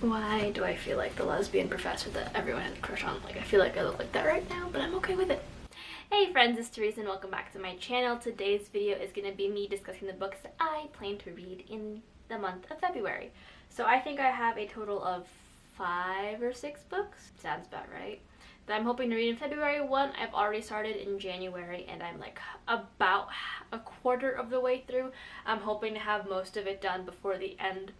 Why do I feel like the lesbian professor that everyone had a crush on? Like, I feel like I look like that right now, but I'm okay with it. Hey friends, it's Teresa and welcome back to my channel. Today's video is going to be me discussing the books that I plan to read in the month of February. So I think I have a total of 5 or 6 books. Sounds about right. That I'm hoping to read in February. One I've already started in January and I'm like about a quarter of the way through. I'm hoping to have most of it done before the end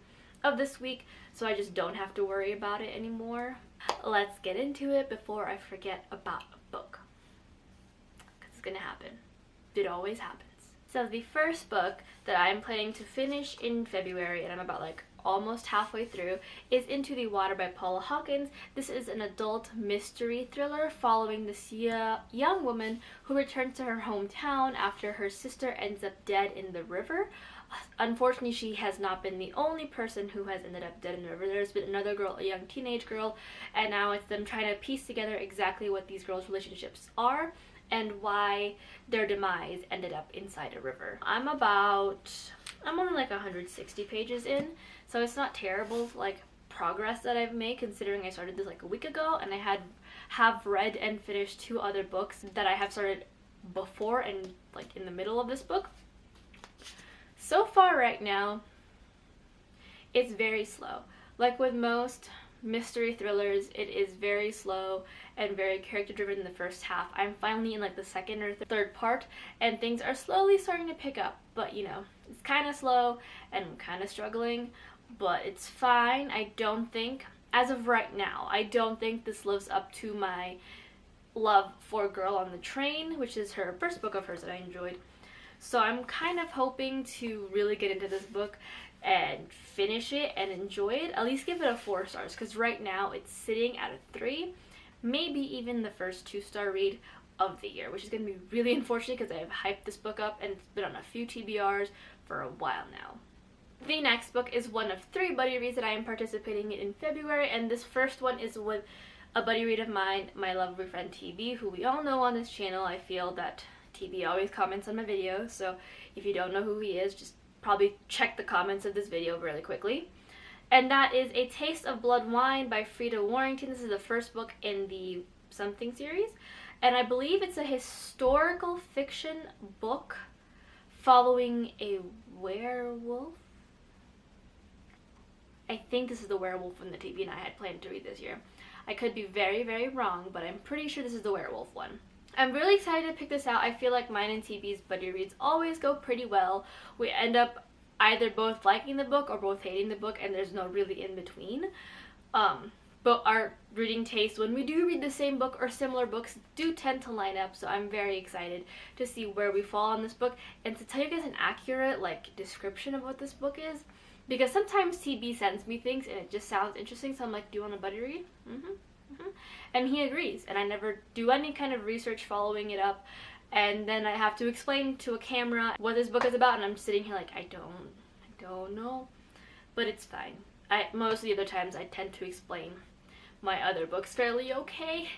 of this week, so I just don't have to worry about it anymore. Let's get into it before I forget about a book, because it's gonna happen. It always happens. So the first book that I'm planning to finish in February, and I'm about like almost halfway through, is Into the Water by Paula Hawkins. This is an adult mystery thriller following this young woman who returns to her hometown after her sister ends up dead in the river. Unfortunately, she has not been the only person who has ended up dead in the river. There's been another girl, a young teenage girl, and now it's them trying to piece together exactly what these girls' relationships are and why their demise ended up inside a river. I'm only like 160 pages in, so it's not terrible like progress that I've made considering I started this like a week ago, and I have read and finished 2 other books that I have started before and like in the middle of this book. So far right now, it's very slow. Like with most mystery thrillers, it is very slow and very character driven in the first half. I'm finally in like the second or third part and things are slowly starting to pick up, but you know, it's kind of slow and I'm kind of struggling, but it's fine. I don't think, as of right now, I don't think this lives up to my love for Girl on the Train, which is her first book of hers that I enjoyed. So I'm kind of hoping to really get into this book and finish it and enjoy it. At least give it a 4 stars, because right now it's sitting at a 3. Maybe even the first 2-star read of the year, which is going to be really unfortunate because I've hyped this book up and it's been on a few TBRs for a while now. The next book is one of 3 buddy reads that I am participating in February, and this first one is with a buddy read of mine, my lovely friend TB, who we all know on this channel. I feel that TB always comments on my videos, so if you don't know who he is, just probably check the comments of this video really quickly. And that is A Taste of Blood Wine by Frida Warrington. This is the first book in the Something series, and I believe it's a historical fiction book following a werewolf. I think this is the werewolf one that TB and I had planned to read this year. I could be very, very wrong, but I'm pretty sure this is the werewolf one. I'm really excited to pick this out. I feel like mine and TB's buddy reads always go pretty well. We end up either both liking the book or both hating the book, and there's no really in between. But our reading taste, when we do read the same book or similar books, do tend to line up, so I'm very excited to see where we fall on this book and to tell you guys an accurate like description of what this book is, because sometimes TB sends me things and it just sounds interesting, so I'm like, do you want a buddy read? And he agrees, and I never do any kind of research following it up, and then I have to explain to a camera what this book is about, and I'm sitting here like, I don't know, but it's fine. Most of the other times I tend to explain my other books fairly okay,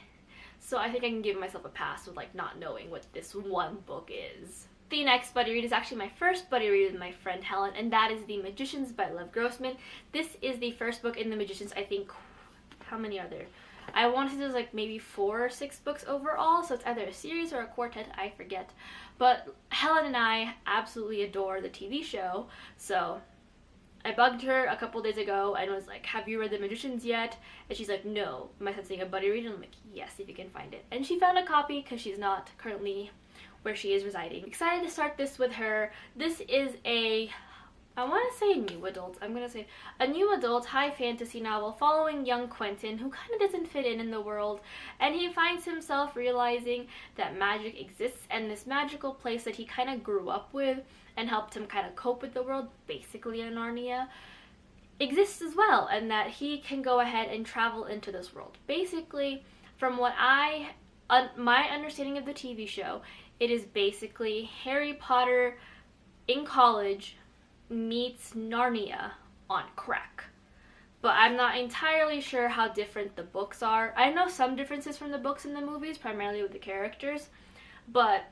so I think I can give myself a pass with like not knowing what this one book is. The next buddy read is actually my first buddy read with my friend Helen, and that is The Magicians by Lev Grossman. This is the first book in The Magicians. I think, how many are there? I want to say there's like maybe 4 or 6 books overall, so it's either a series or a quartet, I forget. But Helen and I absolutely adore the TV show, so I bugged her a couple days ago and was like, have you read The Magicians yet? And she's like, no. Am I sensing a buddy read? And I'm like, yes, if you can find it. And she found a copy because she's not currently where she is residing. Excited to start this with her. This is I want to say new adult. I'm going to say a new adult high fantasy novel following young Quentin, who kind of doesn't fit in the world, and he finds himself realizing that magic exists, and this magical place that he kind of grew up with and helped him kind of cope with the world, basically in Narnia, exists as well, and that he can go ahead and travel into this world. Basically, from what my understanding of the TV show, it is basically Harry Potter in college meets Narnia on crack. But I'm not entirely sure how different the books are. I know some differences from the books and the movies, primarily with the characters, but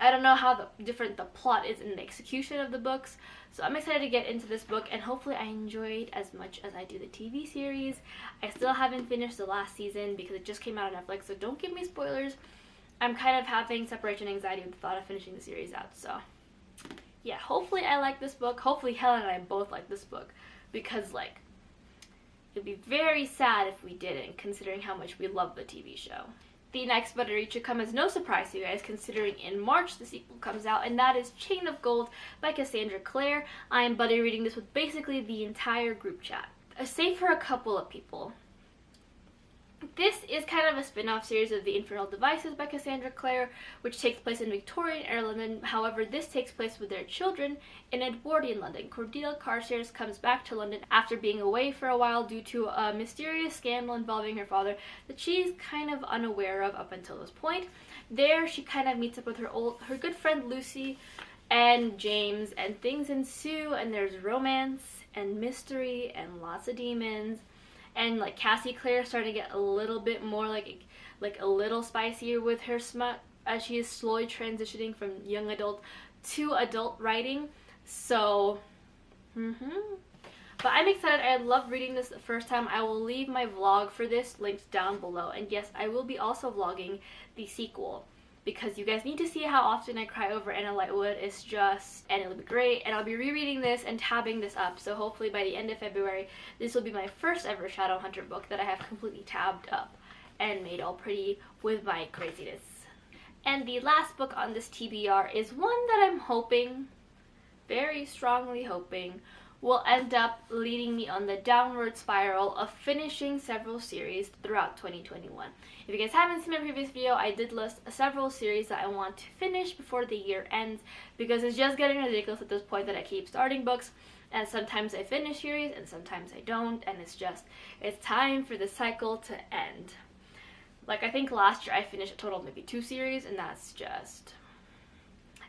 I don't know how different the plot is in the execution of the books. So I'm excited to get into this book, and hopefully I enjoy it as much as I do the TV series. I still haven't finished the last season because it just came out on Netflix, so don't give me spoilers. I'm kind of having separation anxiety with the thought of finishing the series out, so yeah, hopefully I like this book. Hopefully Helen and I both like this book, because like, it'd be very sad if we didn't, considering how much we love the TV show. The next buddy read should come as no surprise to you guys, considering in March the sequel comes out, and that is Chain of Gold by Cassandra Clare. I am buddy reading this with basically the entire group chat, save for a couple of people. This is kind of a spin-off series of The Infernal Devices by Cassandra Clare, which takes place in Victorian era London. However, this takes place with their children in Edwardian London. Cordelia Carstairs comes back to London after being away for a while due to a mysterious scandal involving her father that she's kind of unaware of up until this point. There, she kind of meets up with her good friend Lucy and James, and things ensue, and there's romance and mystery and lots of demons. And like Cassie Clare starting to get a little bit more like a little spicier with her smut as she is slowly transitioning from young adult to adult writing. So, But I'm excited. I love reading this the first time. I will leave my vlog for this linked down below. And yes, I will be also vlogging the sequel, because you guys need to see how often I cry over Anna Lightwood. It's just, and it'll be great. And I'll be rereading this and tabbing this up, so hopefully by the end of February this will be my first ever Shadowhunter book that I have completely tabbed up and made all pretty with my craziness. And the last book on this TBR is one that I'm hoping, very strongly hoping, will end up leading me on the downward spiral of finishing several series throughout 2021. If you guys haven't seen my previous video, I did list several series that I want to finish before the year ends, because it's just getting ridiculous at this point that I keep starting books, and sometimes I finish series and sometimes I don't, and it's time for the cycle to end. Like, I think last year I finished a total of maybe 2 series, and that's just...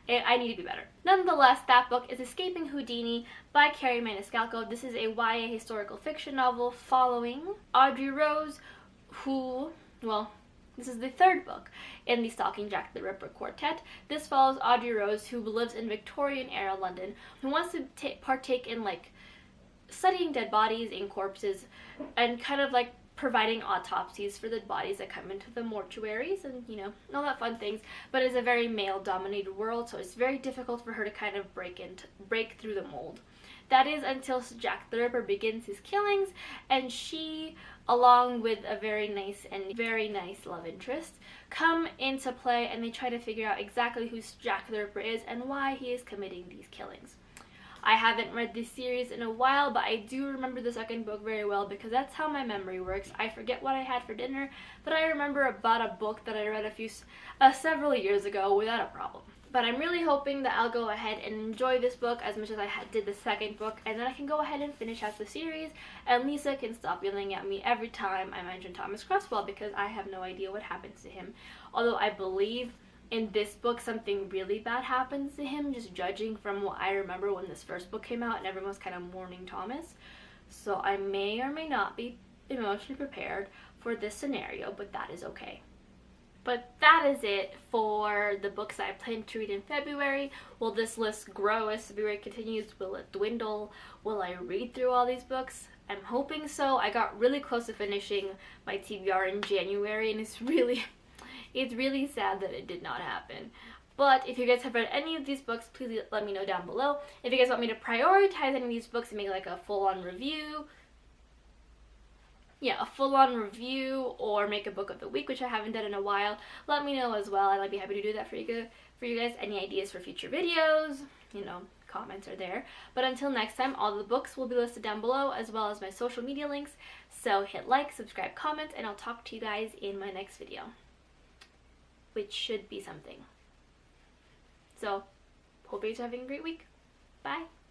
I need to be better. Nonetheless, that book is Escaping Houdini by Kerri Maniscalco. This is a YA historical fiction novel following Audrey Rose, who, well, this is the 3rd book in the Stalking Jack the Ripper quartet. This follows Audrey Rose, who lives in Victorian era London, who wants to partake in like studying dead bodies and corpses, and kind of like providing autopsies for the bodies that come into the mortuaries, and you know, all that fun things. But it's a very male-dominated world, so it's very difficult for her to kind of break through the mold. That is until Jack the Ripper begins his killings, and she, along with a very nice love interest, come into play, and they try to figure out exactly who Jack the Ripper is and why he is committing these killings. I haven't read this series in a while, but I do remember the 2nd book very well, because that's how my memory works. I forget what I had for dinner, but I remember about a book that I read several years ago without a problem. But I'm really hoping that I'll go ahead and enjoy this book as much as I did the 2nd book, and then I can go ahead and finish out the series, and Lisa can stop yelling at me every time I mention Thomas Cresswell, because I have no idea what happens to him. Although I believe in this book something really bad happens to him, just judging from what I remember when this 1st book came out and everyone was kind of mourning Thomas. So I may or may not be emotionally prepared for this scenario, but that is okay. But that is it for the books I plan to read in February. Will this list grow as February continues? Will it dwindle? Will I read through all these books? I'm hoping so. I got really close to finishing my TBR in January, and it's really sad that it did not happen. But if you guys have read any of these books, please let me know down below. If you guys want me to prioritize any of these books and make like a full-on review, or make a book of the week, which I haven't done in a while, let me know as well, and I'd be happy to do that for you guys. Any ideas for future videos, you know, comments are there. But until next time, all the books will be listed down below, as well as my social media links. So hit like, subscribe, comment, and I'll talk to you guys in my next video, which should be something. So, hope you're having a great week. Bye!